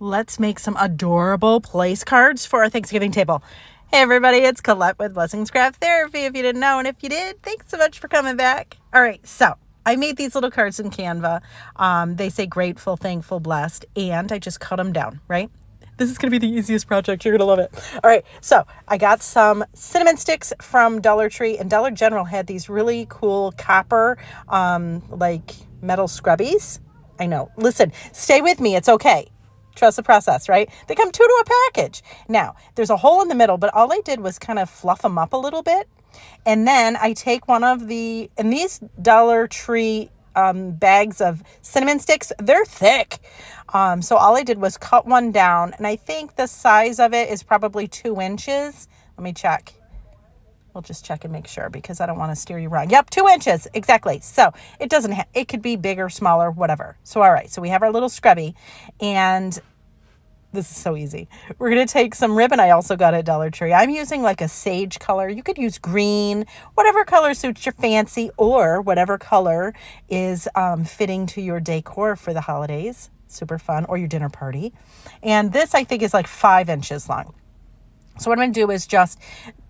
let's make some adorable place cards for our Thanksgiving table. Hey everybody, it's Colette with Blessings Craft Therapy, if you didn't know, and if you did, thanks so much for coming back. All right, so I made these little cards in Canva. They say grateful, thankful, blessed, and I just cut them down, right? This is going to be the easiest project. You're going to love it. All right, so I got some cinnamon sticks from Dollar Tree, and Dollar General had these really cool copper, like metal scrubbies. I know. Listen, stay with me. It's okay. Trust the process, right? They come 2 to a package. Now, there's a hole in the middle, but all I did was kind of fluff them up a little bit. And then I take one of these Dollar Tree bags of cinnamon sticks, they're thick. So all I did was cut one down, and I think the size of it is probably 2 inches. Let me check. We'll just check and make sure because I don't want to steer you wrong. Yep, 2 inches, exactly. So it could be bigger, smaller, whatever. So all right, so we have our little scrubby, and this is so easy. We're going to take some ribbon I also got at Dollar Tree. I'm using like a sage color. You could use green, whatever color suits your fancy, or whatever color is fitting to your decor for the holidays. Super fun, or your dinner party. And this I think is like 5 inches long. So what I'm going to do is just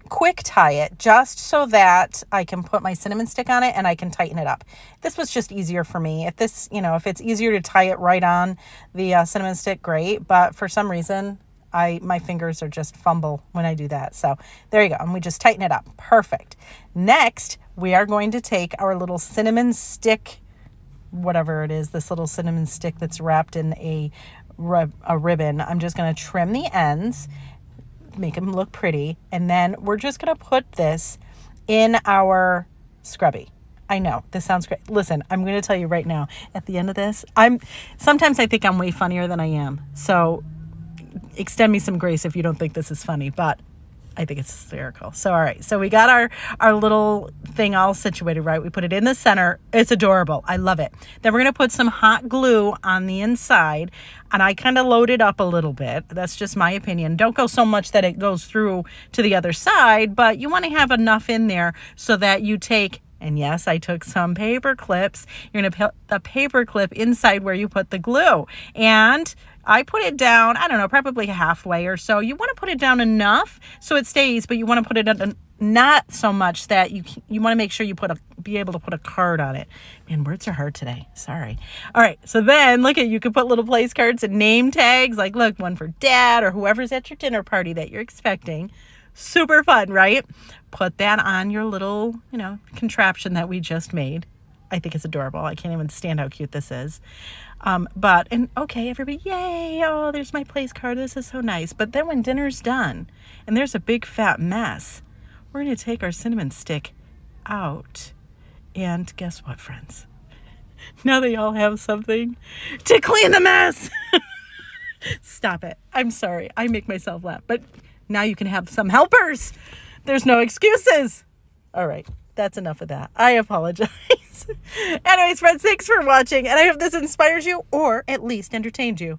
quick tie it just so that I can put my cinnamon stick on it and I can tighten it up. This was just easier for me. If it's easier to tie it right on the cinnamon stick, great. But for some reason, my fingers are just fumble when I do that. So there you go. And we just tighten it up. Perfect. Next, we are going to take our little cinnamon stick, whatever it is, this little cinnamon stick that's wrapped in a ribbon. I'm just going to trim the ends, make them look pretty, and then we're just going to put this in our scrubby. I know this sounds great. Listen, I'm going to tell you right now, at the end of this, sometimes I think I'm way funnier than I am. So extend me some grace if you don't think this is funny, but I think it's hysterical. So, all right. So we got our little thing all situated, right? We put it in the center. It's adorable. I love it. Then we're going to put some hot glue on the inside, and I kind of load it up a little bit. That's just my opinion. Don't go so much that it goes through to the other side, but you want to have enough in there so that you take, and yes, I took some paper clips. You're going to put the paper clip inside where you put the glue. And I put it down, I don't know, probably halfway or so. You want to put it down enough so it stays, but you want to put it in not so much that you want to make sure you be able to put a card on it. Man, words are hard today. Sorry. All right. So then you could put little place cards and name tags, like look, one for dad or whoever's at your dinner party that you're expecting. Super fun, right? Put that on your little, contraption that we just made. I think it's adorable. I can't even stand how cute this is. Okay, everybody, yay. Oh, there's my place card. This is so nice. But then when dinner's done and there's a big fat mess, we're going to take our cinnamon stick out. And guess what, friends? Now they all have something to clean the mess. Stop it. I'm sorry. I make myself laugh. But now you can have some helpers. There's no excuses. All right. That's enough of that. I apologize. Anyways, friends, thanks for watching. And I hope this inspires you or at least entertained you.